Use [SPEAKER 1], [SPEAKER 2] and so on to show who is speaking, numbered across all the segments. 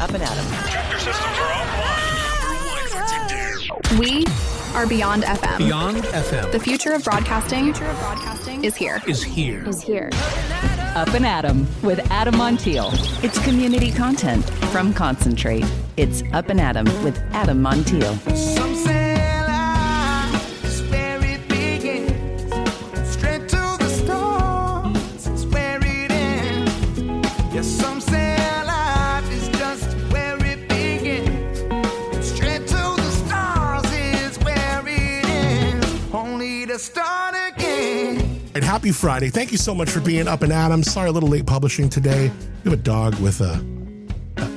[SPEAKER 1] Up+Adam.
[SPEAKER 2] Tractor systems are offline.
[SPEAKER 3] We are Beyond FM.
[SPEAKER 4] Beyond FM.
[SPEAKER 3] The future of broadcasting is here.
[SPEAKER 1] Up+Adam with Adam Montiel. It's community content from Concentrate. It's Up+Adam with Adam Montiel.
[SPEAKER 5] Some say life is where it begins. Straight to the stars is where it ends. Yes, some say life is just where it begins. Straight to the stars is where it ends. Only to start again.
[SPEAKER 4] And happy Friday. Thank you so much for being Up+Adam. Sorry, a little late publishing today. We have a dog with an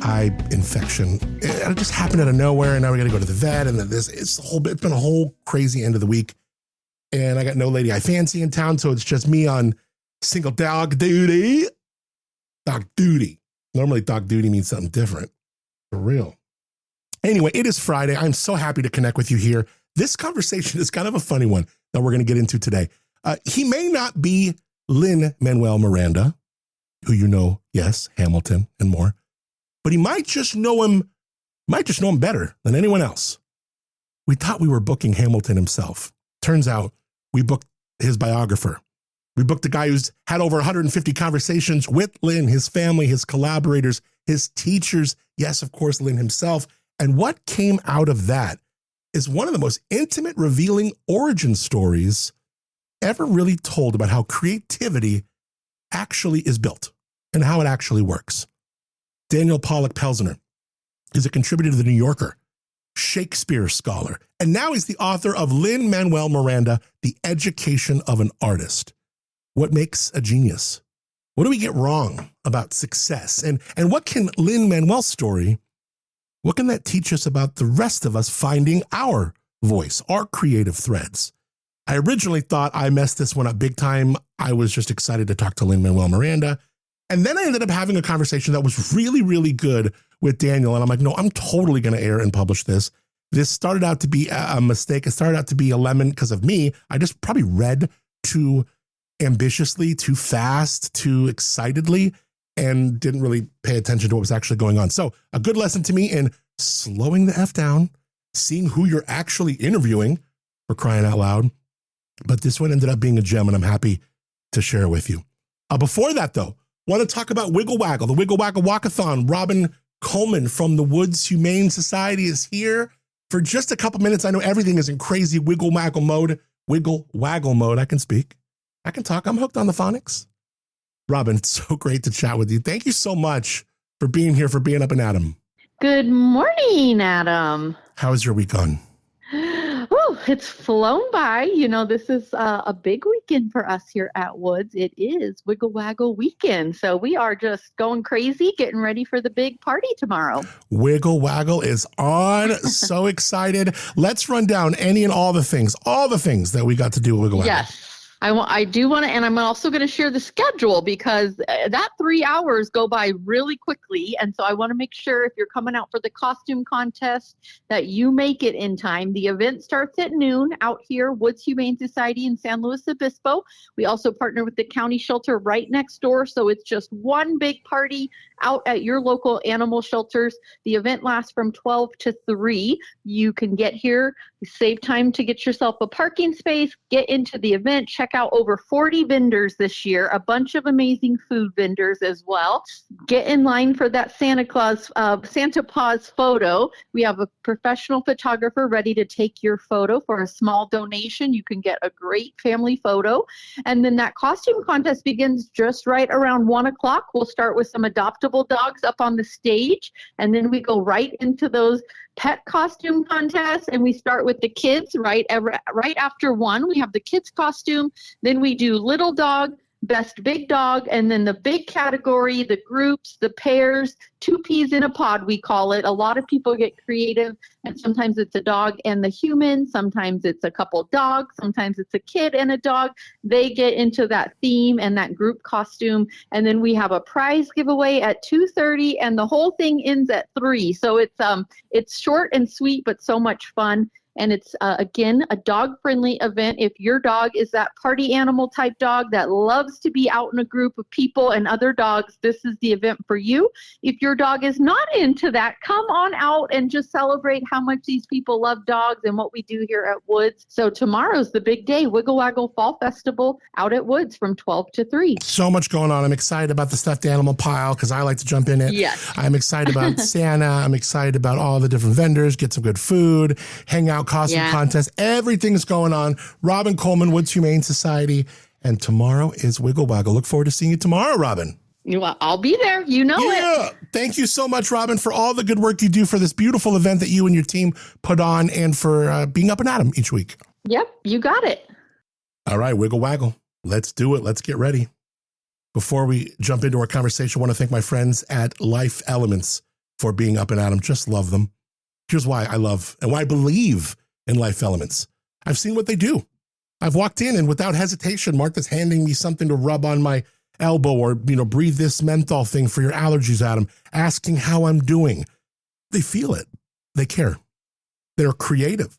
[SPEAKER 4] eye infection. It just happened out of nowhere, and now we got to go to the vet. And then it's been a whole crazy end of the week. And I got no lady I fancy in town, so it's just me on single dog duty. Dog duty. Normally, dog duty means something different. For real. Anyway, it is Friday. I'm so happy to connect with you here. This conversation is kind of a funny one that we're going to get into today. He may not be Lin-Manuel Miranda, who you know, yes, Hamilton and more, but he might just know him better than anyone else. We thought we were booking Hamilton himself. Turns out we booked his biographer. We booked the guy who's had over 150 conversations with Lin, his family, his collaborators, his teachers. Yes, of course, Lin himself. And what came out of that is one of the most intimate, revealing origin stories ever really told about how creativity actually is built and how it actually works. Daniel Pollack-Pelzner is a contributor to The New Yorker, Shakespeare scholar, and now he's the author of Lin-Manuel Miranda, The Education of an Artist. What makes a genius? What do we get wrong about success? And what can Lin-Manuel's story, what can that teach us about the rest of us finding our voice, our creative threads? I originally thought I messed this one up big time. I was just excited to talk to Lin-Manuel Miranda. And then I ended up having a conversation that was really, really good with Daniel. And I'm like, no, I'm totally going to air and publish this. This started out to be a mistake. It started out to be a lemon because of me. I just probably read too ambitiously, too fast, too excitedly, and didn't really pay attention to what was actually going on. So a good lesson to me in slowing the F down, seeing who you're actually interviewing, for crying out loud. But this one ended up being a gem, and I'm happy to share it with you. Before that, though, want to talk about Wiggle Waggle, the Wiggle Waggle Walkathon. Robin Coleman from the Woods Humane Society is here for just a couple minutes. I know everything is in crazy wiggle waggle mode. I can speak. I can talk. I'm hooked on the phonics. Robin, it's so great to chat with you. Thank you so much for being here, for being Up+Adam.
[SPEAKER 6] Good morning, Adam.
[SPEAKER 4] How is your week gone?
[SPEAKER 6] Oh, it's flown by. You know, this is a big weekend for us here at Woods. It is Wiggle Waggle weekend. So we are just going crazy, getting ready for the big party tomorrow. Wiggle
[SPEAKER 4] Waggle is on. So excited. Let's run down any and all the things that we got to do with Wiggle Waggle.
[SPEAKER 6] Yes. I do want to, and I'm also going to share the schedule because that 3 hours go by really quickly. And so I want to make sure if you're coming out for the costume contest that you make it in time. The event starts at noon out here, Woods Humane Society in San Luis Obispo. We also partner with the county shelter right next door. So it's just one big party out at your local animal shelters. The event lasts from 12 to 3. You can get here, save time to get yourself a parking space, get into the event, check out over 40 vendors this year, a bunch of amazing food vendors as well. Get in line for that Santa Paws photo. We have a professional photographer ready to take your photo for a small donation. You can get a great family photo. And then that costume contest begins just right around 1 o'clock. We'll start with some adoptable dogs up on the stage, and then we go right into those pet costume contests, and we start with the kids right after 1. We have the kids costume, then we do little dog, best big dog, and then the big category, the groups, the pairs, 2 peas in a pod, we call it. A lot of people get creative, and sometimes it's a dog and the human, sometimes it's a couple dogs, sometimes it's a kid and a dog. They get into that theme and that group costume, and then we have a prize giveaway at 2:30, and the whole thing ends at 3. So it's short and sweet, but so much fun. And it's, again, a dog-friendly event. If your dog is that party animal type dog that loves to be out in a group of people and other dogs, this is the event for you. If your dog is not into that, come on out and just celebrate how much these people love dogs and what we do here at Woods. So tomorrow's the big day, Wiggle Waggle Fall Festival out at Woods from 12 to 3.
[SPEAKER 4] So much going on. I'm excited about the stuffed animal pile because I like to jump in it.
[SPEAKER 6] Yes.
[SPEAKER 4] I'm excited about Santa. I'm excited about all the different vendors, get some good food, hang out, costume contest. Everything's going on. Robin Coleman, Woods Humane Society. And tomorrow is Wiggle Waggle. Look forward to seeing you tomorrow, Robin.
[SPEAKER 6] Well, I'll be there. You know it.
[SPEAKER 4] Thank you so much, Robin, for all the good work you do for this beautiful event that you and your team put on and for being Up and Adam each week.
[SPEAKER 6] Yep, you got it.
[SPEAKER 4] All right, Wiggle Waggle. Let's do it. Let's get ready. Before we jump into our conversation, I want to thank my friends at Life Elements for being Up and Adam. Just love them. Here's why I love and why I believe in Life Elements. I've seen what they do. I've walked in and without hesitation, Martha's handing me something to rub on my elbow or, breathe this menthol thing for your allergies, Adam, asking how I'm doing. They feel it. They care. They're creative.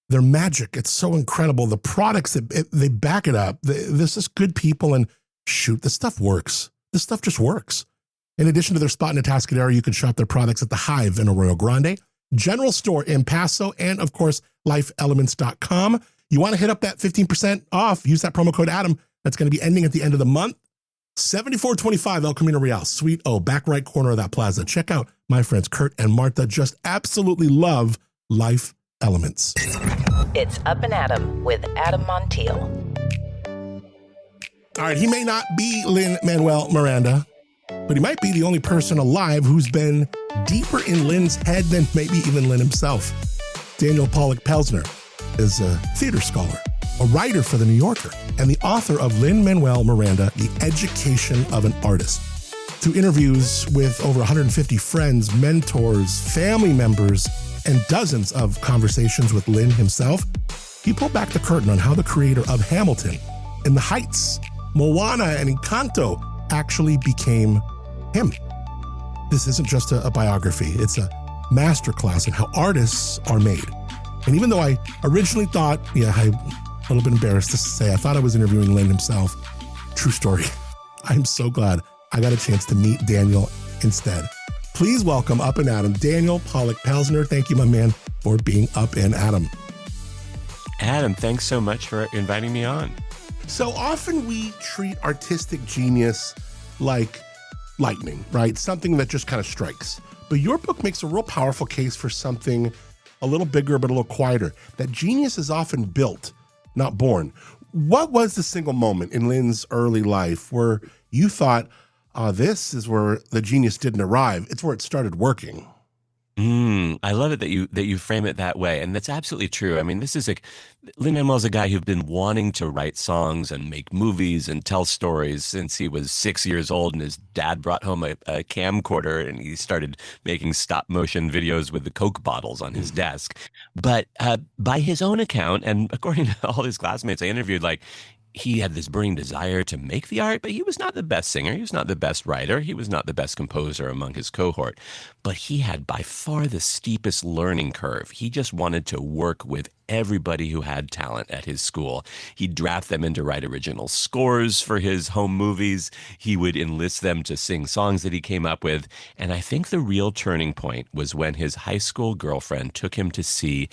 [SPEAKER 4] They're magic. It's so incredible. The products, they back it up. This is good people and shoot, this stuff works. This stuff just works. In addition to their spot in Atascadero, you can shop their products at the Hive in Arroyo Grande, General Store in Paso, and of course, lifeelements.com. You want to hit up that 15% off, use that promo code Adam. That's going to be ending at the end of the month. 7425 El Camino Real, Suite O, back right corner of that plaza. Check out my friends Kurt and Martha. Just absolutely love Life Elements.
[SPEAKER 1] It's Up and Adam with Adam Montiel.
[SPEAKER 4] All right, he may not be Lin-Manuel Miranda, but he might be the only person alive who's been deeper in Lin's head than maybe even Lin himself. Daniel Pollack-Pelzner is a theater scholar, a writer for The New Yorker, and the author of Lin-Manuel Miranda, The Education of an Artist. Through interviews with over 150 friends, mentors, family members, and dozens of conversations with Lin himself, he pulled back the curtain on how the creator of Hamilton, In the Heights, Moana, and Encanto actually became him. This isn't just a biography, it's a masterclass in how artists are made. And even though I originally thought, I'm a little bit embarrassed to say, I thought I was interviewing Lin himself. True story. I'm so glad I got a chance to meet Daniel instead. Please welcome Up and Adam, Daniel Pollack-Pelzner. Thank you, my man, for being Up and Adam.
[SPEAKER 2] Adam, thanks so much for inviting me on.
[SPEAKER 4] So often we treat artistic genius like lightning, right? Something that just kind of strikes. But your book makes a real powerful case for something a little bigger but a little quieter. That genius is often built, not born. What was the single moment in Lin's early life where you thought, this is where the genius didn't arrive, it's where it started working?
[SPEAKER 2] I love it that you frame it that way, and that's absolutely true. I mean, Lin-Manuel's a guy who's been wanting to write songs and make movies and tell stories since he was 6 years old, and his dad brought home a camcorder, and he started making stop motion videos with the Coke bottles on his desk. But by his own account, and according to all his classmates I interviewed, he had this burning desire to make the art, but he was not the best singer. He was not the best writer. He was not the best composer among his cohort. But he had by far the steepest learning curve. He just wanted to work with everybody who had talent at his school. He'd draft them in to write original scores for his home movies. He would enlist them to sing songs that he came up with. And I think the real turning point was when his high school girlfriend took him to see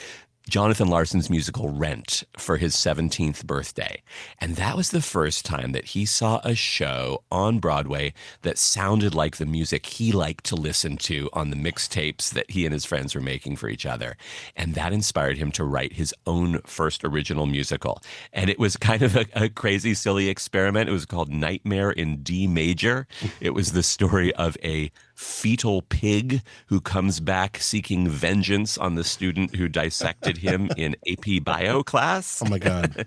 [SPEAKER 2] Jonathan Larson's musical Rent for his 17th birthday. And that was the first time that he saw a show on Broadway that sounded like the music he liked to listen to on the mixtapes that he and his friends were making for each other. And that inspired him to write his own first original musical. And it was kind of a crazy, silly experiment. It was called Nightmare in D Major. It was the story of a fetal pig who comes back seeking vengeance on the student who dissected him in AP Bio class.
[SPEAKER 4] Oh my God.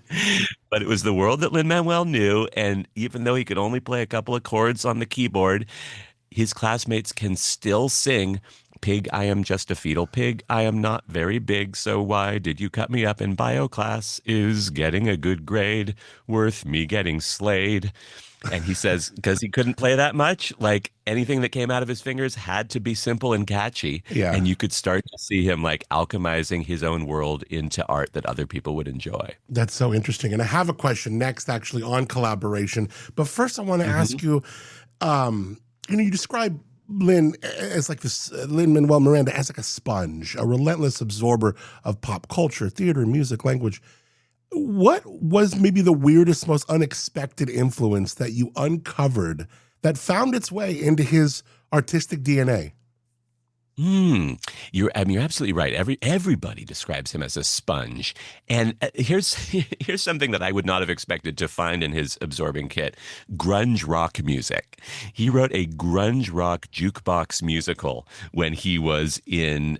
[SPEAKER 2] But it was the world that Lin-Manuel knew, and even though he could only play a couple of chords on the keyboard, his classmates can still sing Pig, I am just a fetal pig. I am not very big, so why did you cut me up in bio class? Is getting a good grade worth me getting slayed? And he says, because he couldn't play that much, like anything that came out of his fingers had to be simple and catchy.
[SPEAKER 4] Yeah.
[SPEAKER 2] And you could start to see him like alchemizing his own world into art that other people would enjoy.
[SPEAKER 4] That's so interesting. And I have a question next actually on collaboration. But first I want to ask you, you describe Lin as like this, Lin-Manuel Miranda as like a sponge, a relentless absorber of pop culture, theater, music, language. What was maybe the weirdest, most unexpected influence that you uncovered that found its way into his artistic DNA?
[SPEAKER 2] You're absolutely right. Everybody describes him as a sponge. And here's something that I would not have expected to find in his absorbing kit: grunge rock music. He wrote a grunge rock jukebox musical when he was in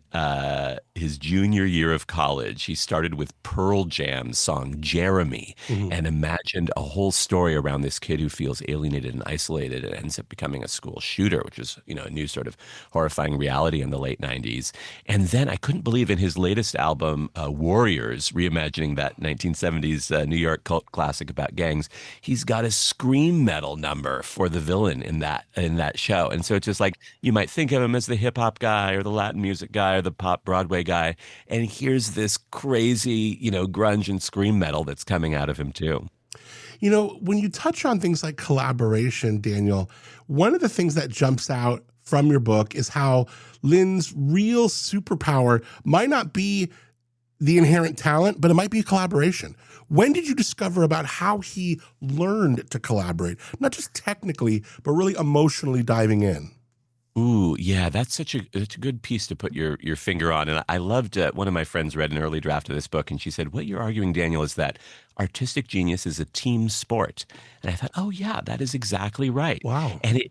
[SPEAKER 2] his junior year of college. He started with Pearl Jam's song Jeremy and imagined a whole story around this kid who feels alienated and isolated and ends up becoming a school shooter, which is, a new sort of horrifying reality in the late 90s. And then I couldn't believe in his latest album, Warriors, reimagining that 1970s New York cult classic about gangs, he's got a scream metal number for the villain in that show. And so it's just like, you might think of him as the hip hop guy or the Latin music guy or the pop Broadway guy. And here's this crazy, grunge and scream metal that's coming out of him too.
[SPEAKER 4] When you touch on things like collaboration, Daniel, one of the things that jumps out from your book is how Lin's real superpower might not be the inherent talent, but it might be collaboration. When did you discover about how he learned to collaborate, not just technically, but really emotionally diving in?
[SPEAKER 2] Ooh, yeah, that's a good piece to put your finger on. And I loved one of my friends read an early draft of this book, and she said, what you're arguing, Daniel, is that artistic genius is a team sport. And I thought, oh yeah, that is exactly right.
[SPEAKER 4] Wow.
[SPEAKER 2] And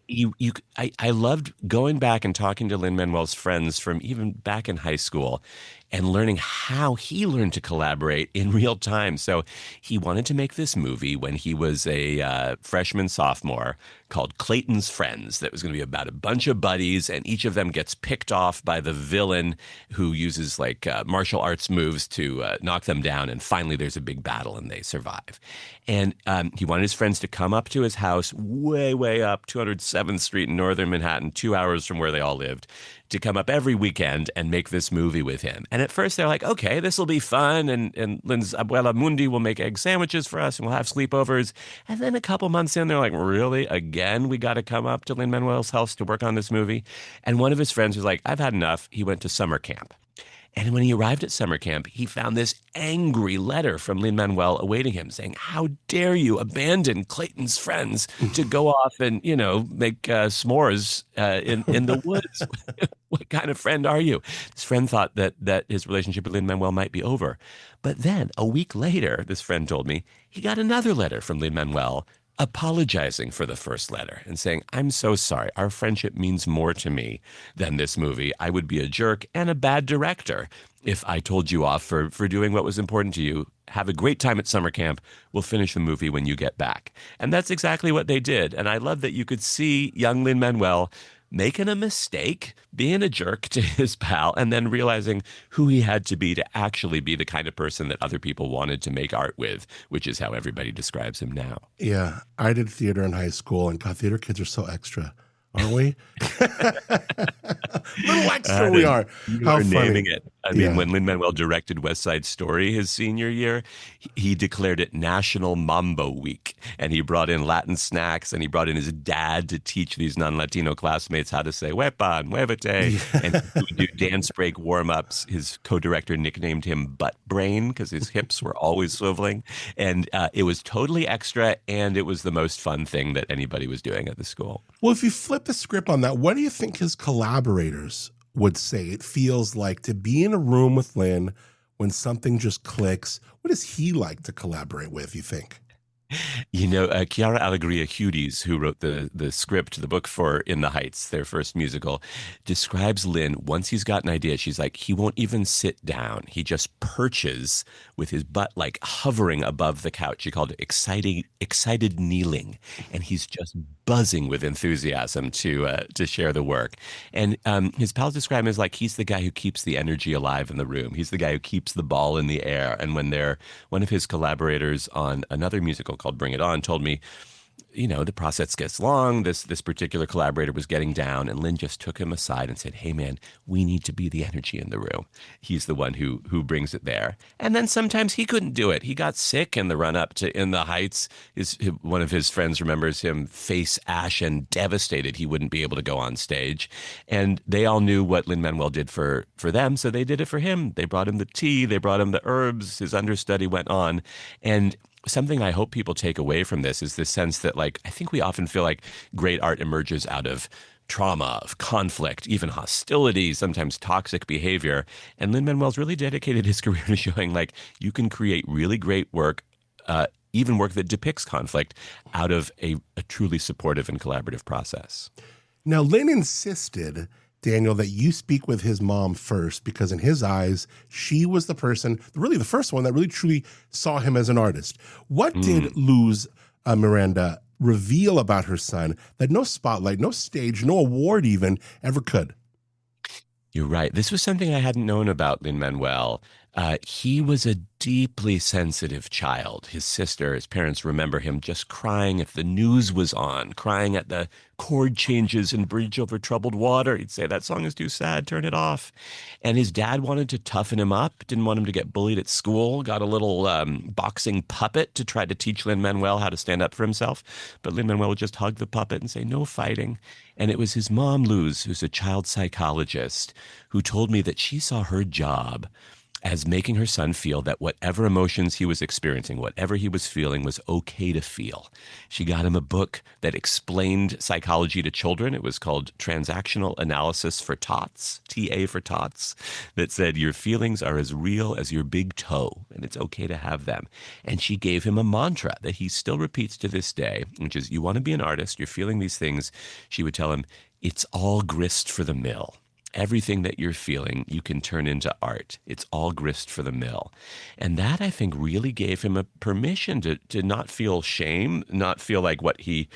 [SPEAKER 2] I loved going back and talking to Lin-Manuel's friends from even back in high school and learning how he learned to collaborate in real time. So he wanted to make this movie when he was a freshman, sophomore, called Clayton's Friends, that was going to be about a bunch of buddies, and each of them gets picked off by the villain who uses like martial arts moves to knock them down. And finally there's a big battle and they survive. And he wanted his friends to come up to his house way, way up 207th Street in northern Manhattan, 2 hours from where they all lived, to come up every weekend and make this movie with him. And at first they're like, okay, this will be fun. And Lin's Abuela Mundi will make egg sandwiches for us and we'll have sleepovers. And then a couple months in, they're like, really? Again, we got to come up to Lin-Manuel's house to work on this movie? And one of his friends was like, I've had enough. He went to summer camp. And when he arrived at summer camp, he found this angry letter from Lin-Manuel awaiting him saying, how dare you abandon Clayton's Friends to go off and, make s'mores in the woods? What kind of friend are you? His friend thought that his relationship with Lin-Manuel might be over. But then a week later, this friend told me, he got another letter from Lin-Manuel apologizing for the first letter and saying, I'm so sorry. Our friendship means more to me than this movie. I would be a jerk and a bad director if I told you off for doing what was important to you. Have a great time at summer camp. We'll finish the movie when you get back. And that's exactly what they did. And I love that you could see young Lin-Manuel making a mistake, being a jerk to his pal, and then realizing who he had to actually be the kind of person that other people wanted to make art with, which is how everybody describes him now.
[SPEAKER 4] Yeah, I did theater in high school, and God, theater kids are so extra, aren't we? Little extra we are.
[SPEAKER 2] You are naming it. I mean, when Lin-Manuel directed West Side Story his senior year, he declared it National Mambo Week. And he brought in Latin snacks, and he brought in his dad to teach these non-Latino classmates how to say huepa, muévete. And he would do dance break warm-ups. His co-director nicknamed him Butt Brain because his hips were always swiveling. And it was totally extra, and it was the most fun thing that anybody was doing at the school.
[SPEAKER 4] Well, if you flip the script on that, what do you think his collaborators would say it feels like to be in a room with Lin when something just clicks? What does he like to collaborate with, you think?
[SPEAKER 2] Chiara Allegria Hudes, who wrote the script, the book for In the Heights, their first musical, describes Lin, once he's got an idea, she's like, he won't even sit down. He just perches with his butt like hovering above the couch. She called it excited kneeling. And he's just buzzing with enthusiasm to share the work. And his pals describe him as like he's the guy who keeps the energy alive in the room. He's the guy who keeps the ball in the air. And when one of his collaborators on another musical called Bring It On told me, the process gets long. This particular collaborator was getting down, and Lin just took him aside and said, "Hey, man, we need to be the energy in the room." He's the one who brings it there. And then sometimes he couldn't do it. He got sick in the run up to In the Heights. One of his friends remembers him face ashen, devastated he wouldn't be able to go on stage. And they all knew what Lin-Manuel did for them, so they did it for him. They brought him the tea, they brought him the herbs. His understudy went on, and something I hope people take away from this is this sense that, like, I think we often feel like great art emerges out of trauma, of conflict, even hostility, sometimes toxic behavior. And Lin-Manuel's really dedicated his career to showing, like, you can create really great work, even work that depicts conflict, out of a truly supportive and collaborative process.
[SPEAKER 4] Now, Lin insisted, Daniel, that you speak with his mom first because in his eyes, she was the person, really the first one that really truly saw him as an artist. What did Luz Miranda reveal about her son that no spotlight, no stage, no award even ever could?
[SPEAKER 2] You're right. This was something I hadn't known about Lin-Manuel. He was a deeply sensitive child. His parents remember him just crying if the news was on, crying at the chord changes in Bridge Over Troubled Water. He'd say, "That song is too sad, turn it off." And his dad wanted to toughen him up, didn't want him to get bullied at school, got a little boxing puppet to try to teach Lin-Manuel how to stand up for himself. But Lin-Manuel would just hug the puppet and say, "No fighting." And it was his mom, Luz, who's a child psychologist, who told me that she saw her job as making her son feel that whatever emotions he was experiencing, whatever he was feeling, was okay to feel. She got him a book that explained psychology to children. It was called Transactional Analysis for Tots, TA for Tots, that said your feelings are as real as your big toe, and it's okay to have them. And she gave him a mantra that he still repeats to this day, which is, you want to be an artist, you're feeling these things. She would tell him, it's all grist for the mill. Everything that you're feeling, you can turn into art. It's all grist for the mill. And that, I think, really gave him a permission to not feel shame, not feel like what he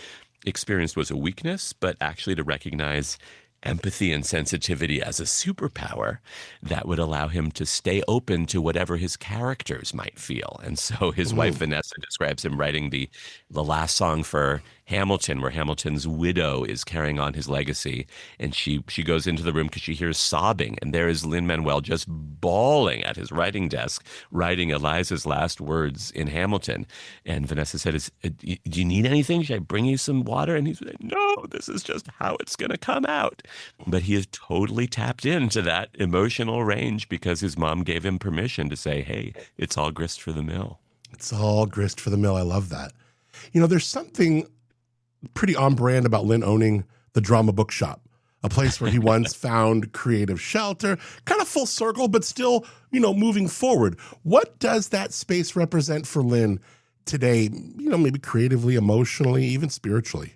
[SPEAKER 2] experienced was a weakness, but actually to recognize empathy and sensitivity as a superpower that would allow him to stay open to whatever his characters might feel. And so his wife, Vanessa, describes him writing the last song for Hamilton, where Hamilton's widow is carrying on his legacy. And she goes into the room because she hears sobbing. And there is Lin-Manuel just bawling at his writing desk, writing Eliza's last words in Hamilton. And Vanessa said, do you need anything? Should I bring you some water? And he said, no, this is just how it's going to come out. But he has totally tapped into that emotional range because his mom gave him permission to say, hey, it's all grist for the mill.
[SPEAKER 4] It's all grist for the mill. I love that. There's something pretty on brand about Lin owning the Drama Bookshop, a place where he once found creative shelter, kind of full circle, but still, moving forward. What does that space represent for Lin today, maybe creatively, emotionally, even spiritually?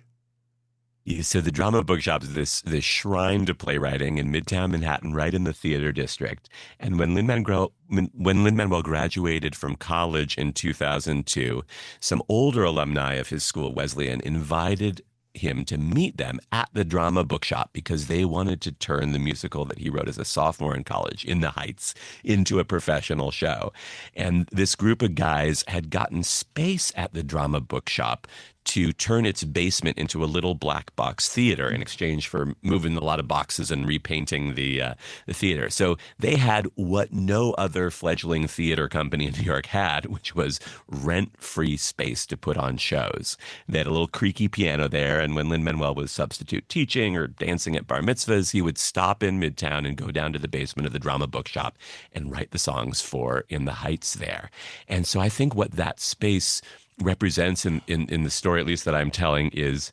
[SPEAKER 2] Yeah, so the Drama Bookshop is this shrine to playwriting in Midtown Manhattan, right in the theater district. And when Lin-Manuel graduated from college in 2002, some older alumni of his school, Wesleyan, invited him to meet them at the Drama Bookshop because they wanted to turn the musical that he wrote as a sophomore in college, In the Heights, into a professional show. And this group of guys had gotten space at the Drama Bookshop to turn its basement into a little black box theater in exchange for moving a lot of boxes and repainting the theater. So they had what no other fledgling theater company in New York had, which was rent-free space to put on shows. They had a little creaky piano there, and when Lin-Manuel was substitute teaching or dancing at bar mitzvahs, he would stop in Midtown and go down to the basement of the Drama Bookshop and write the songs for In the Heights there. And so I think what that space represents in the story, at least that I'm telling, is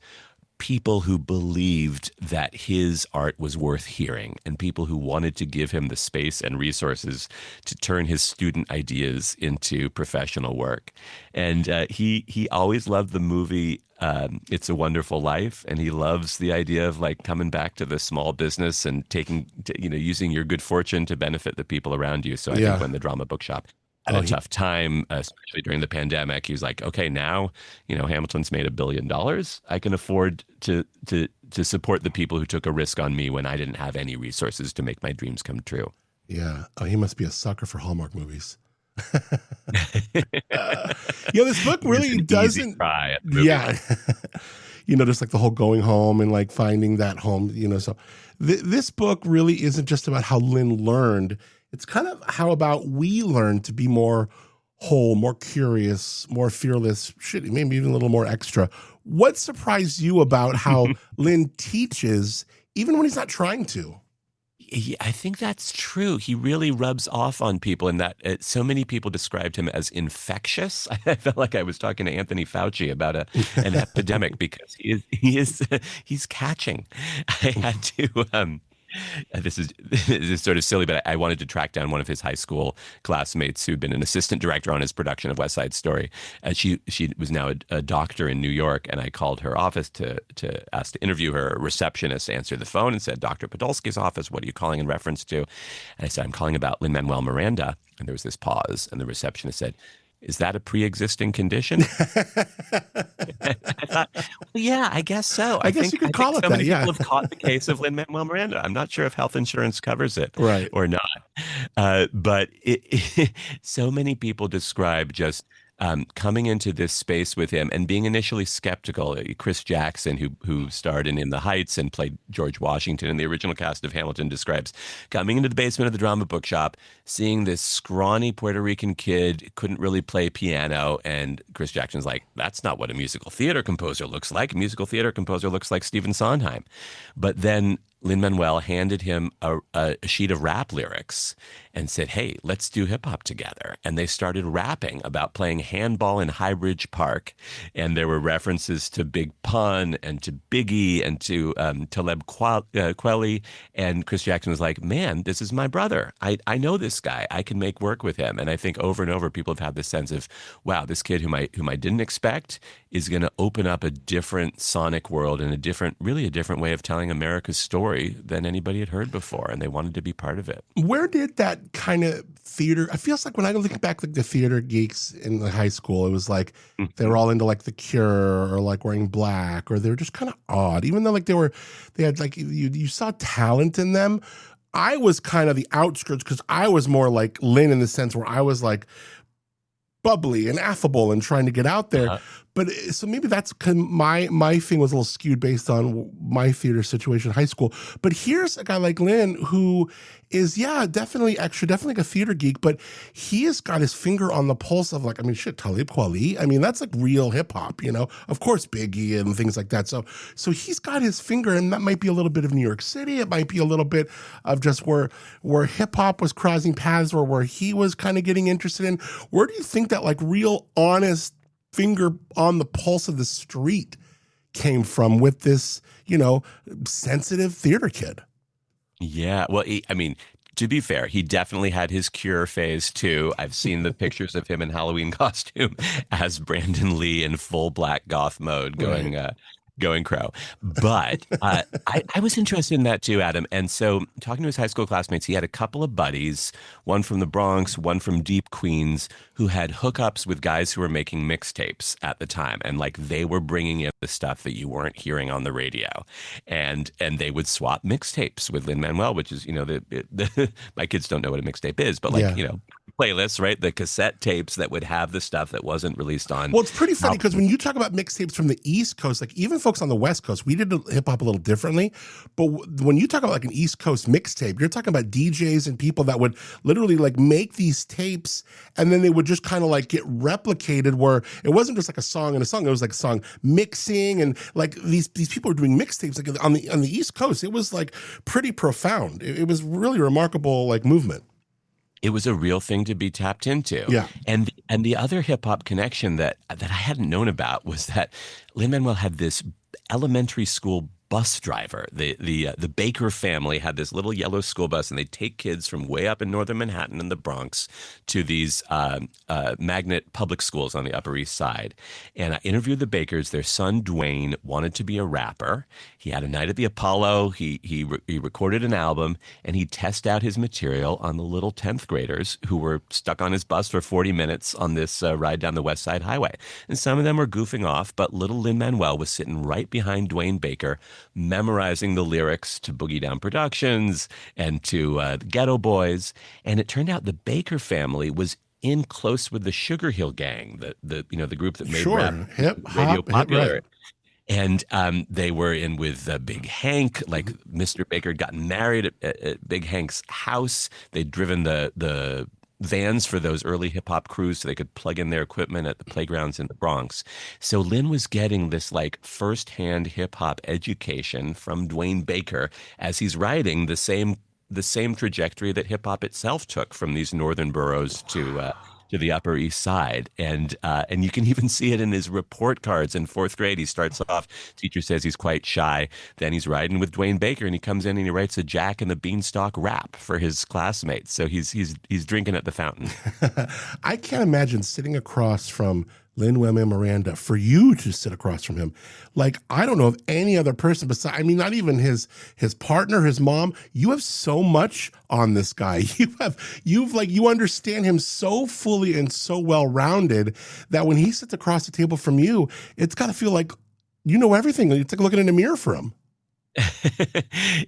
[SPEAKER 2] people who believed that his art was worth hearing and people who wanted to give him the space and resources to turn his student ideas into professional work. And he always loved the movie It's a Wonderful Life, and he loves the idea of like coming back to the small business and using your good fortune to benefit the people around you. So I think when the Drama Bookshop had a tough time, especially during the pandemic, he was like, okay, now, Hamilton's made $1 billion. I can afford to support the people who took a risk on me when I didn't have any resources to make my dreams come true.
[SPEAKER 4] Yeah. Oh, he must be a sucker for Hallmark movies. This book really doesn't. Yeah. Just like the whole going home and like finding that home, so this book really isn't just about how Lin learned. It's kind of how about we learn to be more whole, more curious, more fearless, maybe even a little more extra. What surprised you about how Lin teaches, even when he's not trying to?
[SPEAKER 2] I think that's true. He really rubs off on people in that so many people described him as infectious. I felt like I was talking to Anthony Fauci about an epidemic because he's catching. I had to this is sort of silly, but I wanted to track down one of his high school classmates who'd been an assistant director on his production of West Side Story. She was now a doctor in New York, and I called her office to ask to interview her. A receptionist answered the phone and said, Dr. Podolsky's office, what are you calling in reference to? And I said, I'm calling about Lin-Manuel Miranda. And there was this pause, and the receptionist said, is that a pre-existing condition? I thought, well, yeah, I guess so.
[SPEAKER 4] I guess you could call it that,
[SPEAKER 2] many people have caught the case of Lin-Manuel Miranda. I'm not sure if health insurance covers it or not. But so many people describe just coming into this space with him and being initially skeptical. Chris Jackson, who starred in the Heights and played George Washington in the original cast of Hamilton, describes coming into the basement of the Drama Bookshop, seeing this scrawny Puerto Rican kid, couldn't really play piano, and Chris Jackson's like, that's not what a musical theater composer looks like. A musical theater composer looks like Stephen Sondheim. But then Lin-Manuel handed him a sheet of rap lyrics and said, hey, let's do hip hop together. And they started rapping about playing handball in Highbridge Park. And there were references to Big Pun and to Biggie and to Talib Kweli. And Chris Jackson was like, man, this is my brother. I know this guy. I can make work with him. And I think over and over, people have had this sense of, wow, this kid whom I didn't expect is going to open up a different sonic world and a different way of telling America's story than anybody had heard before, and they wanted to be part of it.
[SPEAKER 4] Where did that kind of theater, I feel like when I look back like the theater geeks in the high school, it was like they were all into like The Cure or like wearing black, or they were just kind of odd, even though like they had like you saw talent in them. I was kind of the outskirts because I was more like Lin in the sense where I was like bubbly and affable and trying to get out there. But so maybe that's my thing was a little skewed based on my theater situation in high school. But here's a guy like Lin who is, definitely extra, definitely like a theater geek, but he has got his finger on the pulse of like, Talib Kweli. That's like real hip hop, of course, Biggie and things like that. So he's got his finger, and that might be a little bit of New York City. It might be a little bit of just where hip hop was crossing paths, or where he was kind of getting interested in. Where do you think that like real honest finger on the pulse of the street came from with this, sensitive theater kid?
[SPEAKER 2] Yeah. Well, to be fair, he definitely had his Cure phase too. I've seen the pictures of him in Halloween costume as Brandon Lee in full black goth mode going crow. But I was interested in that too, Adam. And so talking to his high school classmates, he had a couple of buddies, one from the Bronx, one from deep Queens, who had hookups with guys who were making mixtapes at the time. And like they were bringing in the stuff that you weren't hearing on the radio. And they would swap mixtapes with Lin-Manuel, which is, my kids don't know what a mixtape is, but like, playlists, right? The cassette tapes that would have the stuff that wasn't released on.
[SPEAKER 4] Well, it's pretty funny because when you talk about mixtapes from the East Coast, like even folks on the West Coast, we did hip hop a little differently. But when you talk about like an East Coast mixtape, you're talking about DJs and people that would literally like make these tapes, and then they would just kind of like get replicated, where it wasn't just like a song and a song. It was like a song mixing, and like these people were doing mixtapes like on the East Coast. It was like pretty profound. It was really remarkable like movement.
[SPEAKER 2] It was a real thing to be tapped into.
[SPEAKER 4] Yeah.
[SPEAKER 2] And the other hip hop connection that I hadn't known about was that Lin-Manuel had this elementary school bus driver. The Baker family had this little yellow school bus, and they'd take kids from way up in northern Manhattan in the Bronx to these magnet public schools on the Upper East Side. And I interviewed the Bakers. Their son Dwayne wanted to be a rapper. He had a night at the Apollo. He recorded an album, and he'd test out his material on the little 10th graders who were stuck on his bus for 40 minutes on this ride down the West Side Highway. And some of them were goofing off, but little Lin-Manuel was sitting right behind Dwayne Baker, memorizing the lyrics to Boogie Down Productions and to the Ghetto Boys. And it turned out the Baker family was in close with the Sugar Hill Gang, the group that made rap radio popular.
[SPEAKER 4] Right.
[SPEAKER 2] And they were in with Big Hank. Like Mr. Baker had gotten married at Big Hank's house. They'd driven the vans for those early hip hop crews so they could plug in their equipment at the playgrounds in the Bronx. So Lin was getting this like firsthand hip hop education from Dwayne Baker as he's riding the same trajectory that hip hop itself took from these northern boroughs to the Upper East Side. And you can even see it in his report cards in fourth grade. He starts off, teacher says he's quite shy. Then he's riding with Dwayne Baker, and he comes in and he writes a Jack and the Beanstalk rap for his classmates. So he's drinking at the fountain.
[SPEAKER 4] I can't imagine sitting across from Lin-Manuel Miranda, for you to sit across from him. Like, I don't know of any other person besides, I mean, not even his partner, his mom. You have so much on this guy. You understand him so fully and so well-rounded that when he sits across the table from you, it's got to feel like you know everything. It's like looking in a mirror for him.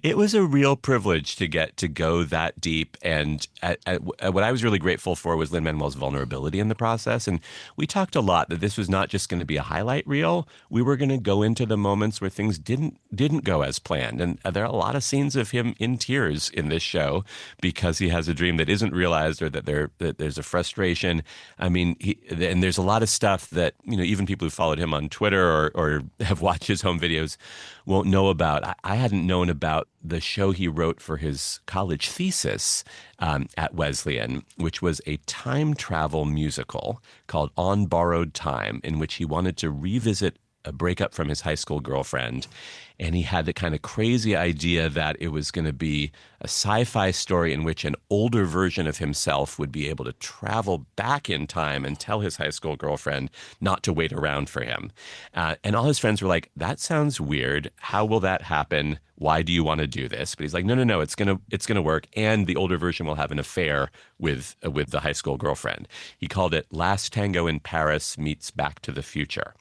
[SPEAKER 2] It was a real privilege to get to go that deep. And what I was really grateful for was Lin-Manuel's vulnerability in the process. And we talked a lot that this was not just going to be a highlight reel. We were going to go into the moments where things didn't go as planned. And there are a lot of scenes of him in tears in this show because he has a dream that isn't realized, or that there's a frustration. I mean, and there's a lot of stuff that, even people who followed him on Twitter or have watched his home videos won't know about. I hadn't known about the show he wrote for his college thesis at Wesleyan, which was a time travel musical called On Borrowed Time, in which he wanted to revisit a breakup from his high school girlfriend. And he had the kind of crazy idea that it was going to be a sci-fi story in which an older version of himself would be able to travel back in time and tell his high school girlfriend not to wait around for him. And all his friends were like, that sounds weird. How will that happen? Why do you want to do this? But he's like, no, it's gonna work. And the older version will have an affair with the high school girlfriend. He called it Last Tango in Paris meets Back to the Future.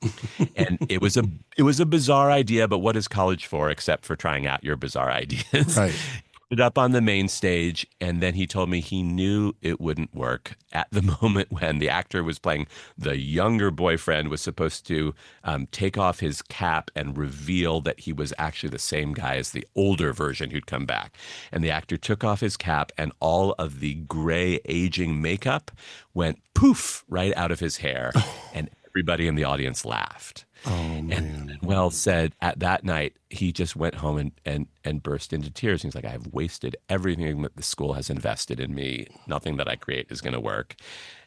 [SPEAKER 2] And it was a bizarre idea, but what is college for except for trying out your bizarre ideas?
[SPEAKER 4] Right.
[SPEAKER 2] Put it up on the main stage, and then he told me he knew it wouldn't work at the moment when the actor was playing the younger boyfriend was supposed to take off his cap and reveal that he was actually the same guy as the older version who'd come back. And the actor took off his cap, and all of the gray aging makeup went poof right out of his hair, and everybody in the audience laughed.
[SPEAKER 4] Oh, man.
[SPEAKER 2] And Well said at that night, he just went home and burst into tears. He's like, I have wasted everything that the school has invested in me. Nothing that I create is going to work.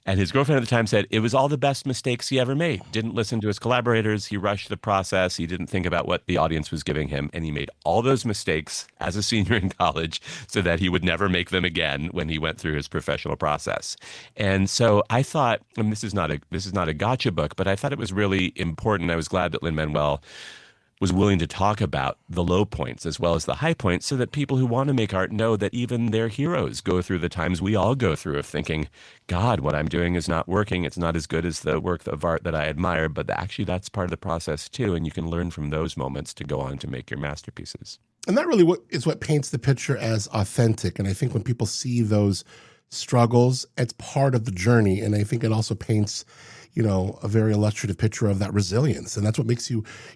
[SPEAKER 2] And his girlfriend at the time said it was all the best mistakes he ever made. Didn't listen to his collaborators. He rushed the process. He didn't think about what the audience was giving him. And he made all those mistakes as a senior in college so that he would never make them again when he went through his professional process. And so I thought, and this is not a gotcha book, but I thought it was really important. I was glad that Lin-Manuel was willing to talk about the low points as well as the high points, so that people who want to make art know that even their heroes go through the times we all go through of thinking, God, what I'm doing is not working. It's not as good as the work of art that I admire, but actually that's part of the process too. And you can learn from those moments to go on to make your masterpieces.
[SPEAKER 4] And that really is what paints the picture as authentic. And I think when people see those struggles, it's part of the journey. And I think it also paints, a very illustrative picture of that resilience. And that's what makes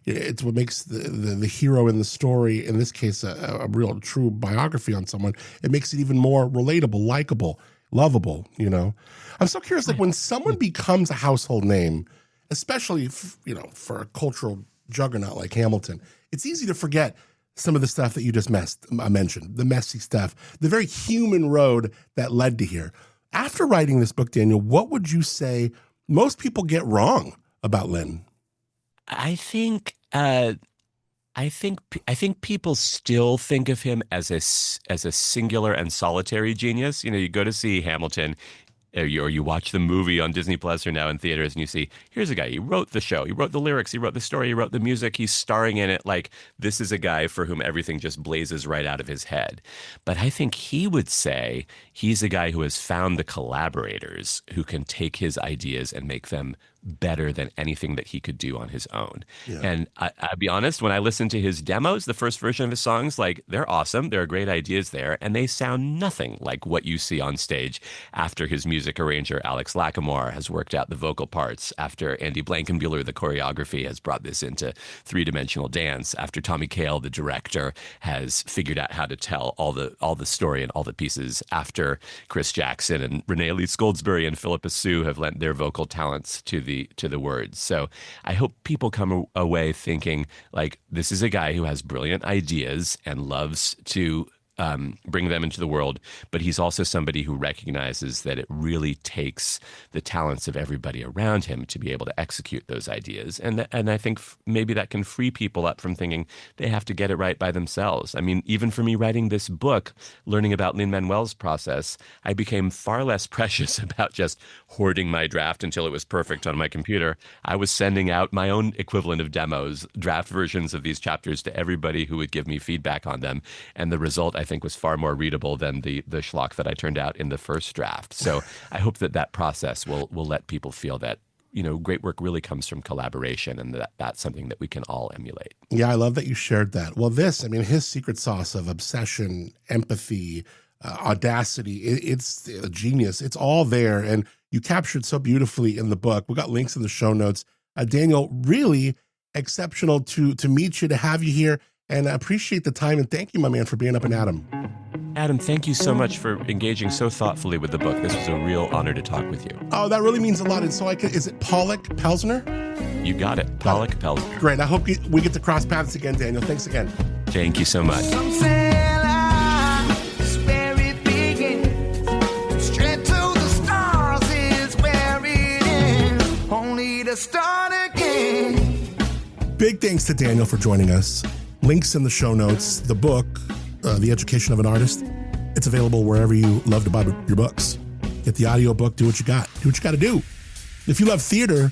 [SPEAKER 4] it's what makes the hero in the story, in this case, a real true biography on someone. It makes it even more relatable, likable, lovable, I'm so curious, like when someone becomes a household name, especially, for a cultural juggernaut like Hamilton, it's easy to forget some of the stuff that you just mentioned, the messy stuff, the very human road that led to here. After writing this book, Daniel, what would you say most people get wrong about Lin?
[SPEAKER 2] I think I think people still think of him as a singular and solitary genius. You go to see Hamilton, or you watch the movie on Disney Plus or now in theaters, and you see, here's a guy, he wrote the show, he wrote the lyrics, he wrote the story, he wrote the music, he's starring in it. Like, this is a guy for whom everything just blazes right out of his head. But I think he would say he's a guy who has found the collaborators who can take his ideas and make them better than anything that he could do on his own. Yeah. And I'll be honest, when I listen to his demos, the first version of his songs, like, they're awesome. There are great ideas there, and they sound nothing like what you see on stage after his music arranger, Alex Lacamoire, has worked out the vocal parts, after Andy Blankenbuehler, the choreography, has brought this into three-dimensional dance, after Tommy Kail, the director, has figured out how to tell all the story and all the pieces, after Chris Jackson and Renee Lee Scoldsbury and Philippa Sue have lent their vocal talents to the words. So I hope people come away thinking, like, this is a guy who has brilliant ideas and loves to bring them into the world, but he's also somebody who recognizes that it really takes the talents of everybody around him to be able to execute those ideas. And I think maybe that can free people up from thinking they have to get it right by themselves. I mean, even for me writing this book, learning about Lin-Manuel's process, I became far less precious about just hoarding my draft until it was perfect on my computer. I was sending out my own equivalent of demos, draft versions of these chapters, to everybody who would give me feedback on them. And the result, I think, was far more readable than the schlock that I turned out in the first draft. So I hope that process will let people feel that, great work really comes from collaboration, and that's something that we can all emulate.
[SPEAKER 4] Yeah, I love that you shared that. Well, his secret sauce of obsession, empathy, audacity, it's a genius. It's all there, and you captured so beautifully in the book. We got links in the show notes. Daniel, really exceptional to meet you, to have you here. And I appreciate the time, and thank you, my man, for being Up and Adam.
[SPEAKER 2] Adam, thank you so much for engaging so thoughtfully with the book. This was a real honor to talk with you.
[SPEAKER 4] Oh, that really means a lot. And so is it Pollack-Pelzner?
[SPEAKER 2] You got it. Pollack-Pelzner.
[SPEAKER 4] Great. I hope we get to cross paths again, Daniel. Thanks again.
[SPEAKER 2] Thank you so much.
[SPEAKER 5] Start again.
[SPEAKER 4] Big thanks to Daniel for joining us. Links in the show notes. The book, The Education of an Artist, it's available wherever you love to buy your books. Get the audio book, do what you got. Do what you got to do. If you love theater,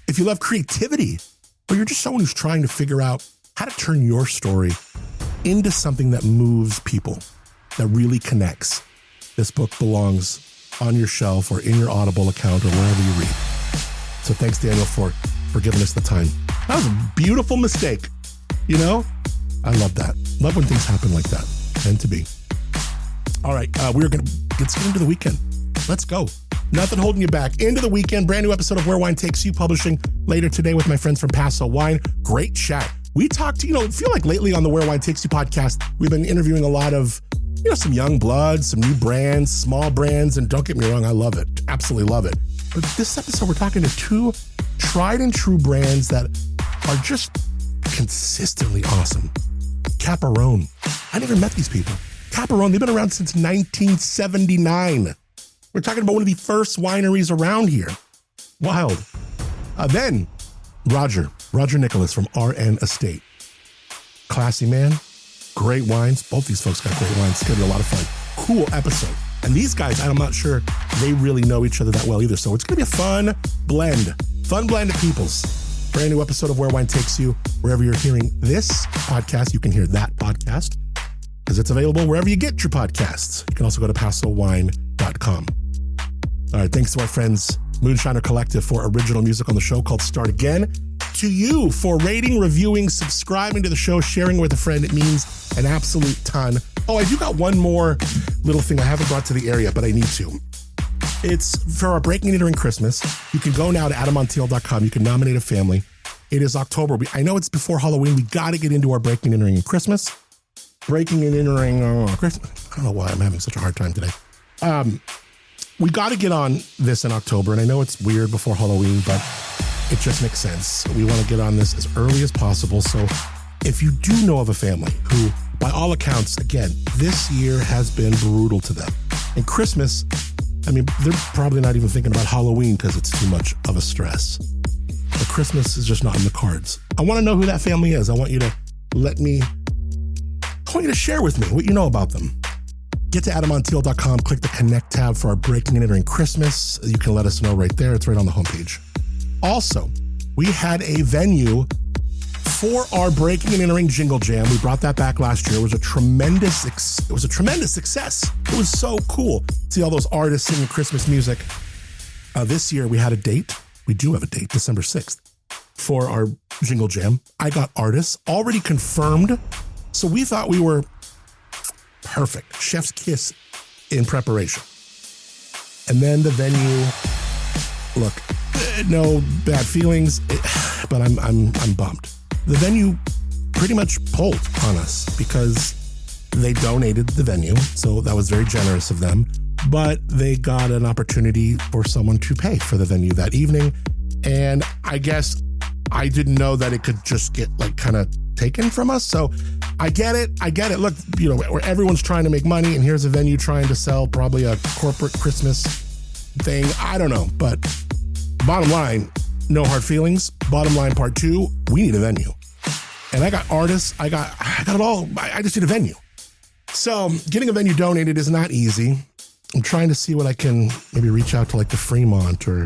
[SPEAKER 4] if you love creativity, or you're just someone who's trying to figure out how to turn your story into something that moves people, that really connects, this book belongs on your shelf or in your Audible account or wherever you read. So thanks, Daniel, for giving us the time. That was a beautiful mistake. I love that. Love when things happen like that. Meant to be. All right, we're going to get into the weekend. Let's go. Nothing holding you back. Into the weekend. Brand new episode of Where Wine Takes You, publishing later today with my friends from Paso Wine. Great chat. We talked, feel like lately on the Where Wine Takes You podcast, we've been interviewing a lot of, some young blood, some new brands, small brands, and don't get me wrong, I love it. Absolutely love it. But this episode, we're talking to two tried and true brands that are just consistently awesome. Caparone. I never met these people. Caparone, they've been around since 1979. We're talking about one of the first wineries around here. Wild. Then, Roger Nicholas from RN Estate. Classy man, great wines. Both these folks got great wines. It's going to be a lot of fun. Cool episode. And these guys, I'm not sure they really know each other that well either. So it's going to be a fun blend of peoples. Brand new episode of Where Wine Takes You. Wherever you're hearing this podcast, you can hear that podcast because it's available wherever you get your podcasts. You can also go to pasowine.com. All right, thanks to our friends Moonshiner Collective for original music on the show called Start Again. To you for rating, reviewing, subscribing to the show, sharing with a friend. It means an absolute ton. Oh, I do got one more little thing I haven't brought to the area, but I need to. It's for our Breaking and Entering Christmas. You can go now to adammontiel.com. You can nominate a family. It is October. I know it's before Halloween. We got to get into our Breaking and Entering Christmas. Breaking and Entering Christmas. I don't know why I'm having such a hard time today. We got to get on this in October, and I know it's weird before Halloween, but it just makes sense. We want to get on this as early as possible. So if you do know of a family who, by all accounts, again, this year has been brutal to them. And Christmas, they're probably not even thinking about Halloween because it's too much of a stress. But Christmas is just not in the cards. I want to know who that family is. I want you to I want you to share with me what you know about them. Get to AdamMontiel.com, click the Connect tab for our Breaking and Entering Christmas. You can let us know right there. It's right on the homepage. Also, we had a venue for our Breaking and Entering Jingle Jam. We brought that back last year. It was a tremendous success. It was so cool to see all those artists singing Christmas music. This year we had a date. We do have a date, December 6th, for our Jingle Jam. I got artists already confirmed. So we thought we were perfect. Chef's kiss in preparation. And then the venue, look, no bad feelings, but I'm bummed. The venue pretty much pulled on us because they donated the venue. So that was very generous of them. But they got an opportunity for someone to pay for the venue that evening. And I guess I didn't know that it could just get like kind of taken from us. So I get it. Look, where everyone's trying to make money and here's a venue trying to sell probably a corporate Christmas thing. I don't know. But bottom line, no hard feelings. Bottom line, part 2, we need a venue. And I got artists. I got it all. I just need a venue. So getting a venue donated is not easy. I'm trying to see what I can maybe reach out to like the Fremont or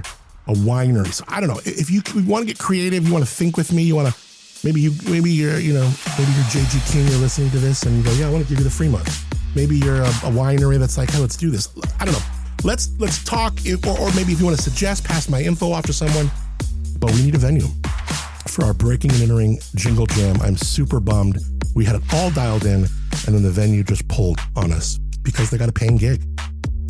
[SPEAKER 4] a winery. So I don't know. If you want to get creative, you want to think with me, you want to, maybe you're JG King, you're listening to this and you go, yeah, I want to give you the Fremont. Maybe you're a winery that's like, hey, let's do this. I don't know. Let's talk, or maybe if you want to suggest, pass my info off to someone. But we need a venue for our Breaking and Entering Jingle Jam. I'm super bummed. We had it all dialed in and then the venue just pulled on us because they got a paying gig.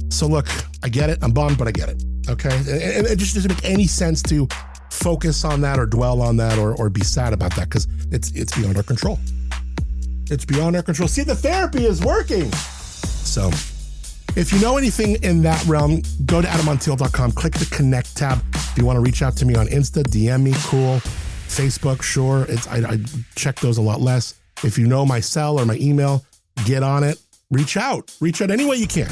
[SPEAKER 4] So look, I get it. I'm bummed, but I get it. Okay. And it just doesn't make any sense to focus on that or dwell on that or be sad about that because it's beyond our control. It's beyond our control. See, the therapy is working. So if you know anything in that realm, go to AdamMontiel.com, click the Connect tab. If you want to reach out to me on Insta, DM me, cool. Facebook, sure. I check those a lot less. If you know my cell or my email, get on it. Reach out any way you can.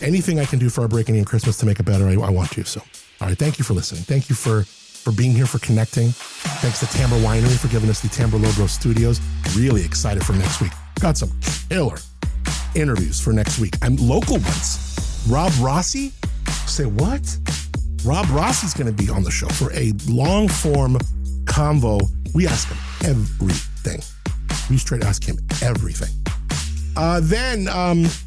[SPEAKER 4] Anything I can do for our Breaking in Christmas to make it better, I want to. So, all right, thank you for listening. Thank you for being here, for connecting. Thanks to Tamber Winery for giving us the Tamber Lobro Studios. Really excited for next week. Got some killer interviews for next week. I'm local ones. Rob Rossi? Say what? Rob Rossi's going to be on the show for a long-form convo. We ask him everything. We straight ask him everything. Then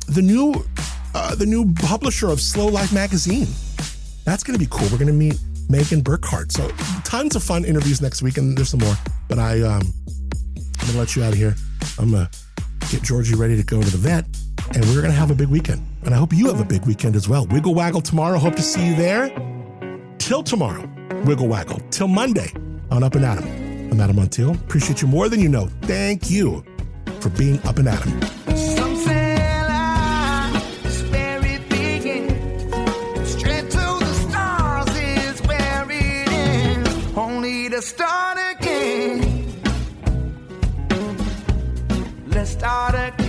[SPEAKER 4] the new publisher of Slow Life magazine. That's going to be cool. We're going to meet Megan Burkhart. So tons of fun interviews next week, and there's some more. But I'm going to let you out of here. I'm going to get Georgie ready to go to the vet, and we're going to have a big weekend. And I hope you have a big weekend as well. Wiggle Waggle tomorrow. Hope to see you there. Till tomorrow, Wiggle Waggle. Till Monday on Up and Adam. I'm Adam Montiel. Appreciate you more than you know. Thank you for being Up and Adam.
[SPEAKER 5] Some say life's where it begins. Straight to the stars is where it ends. Only to start again. Let's start again.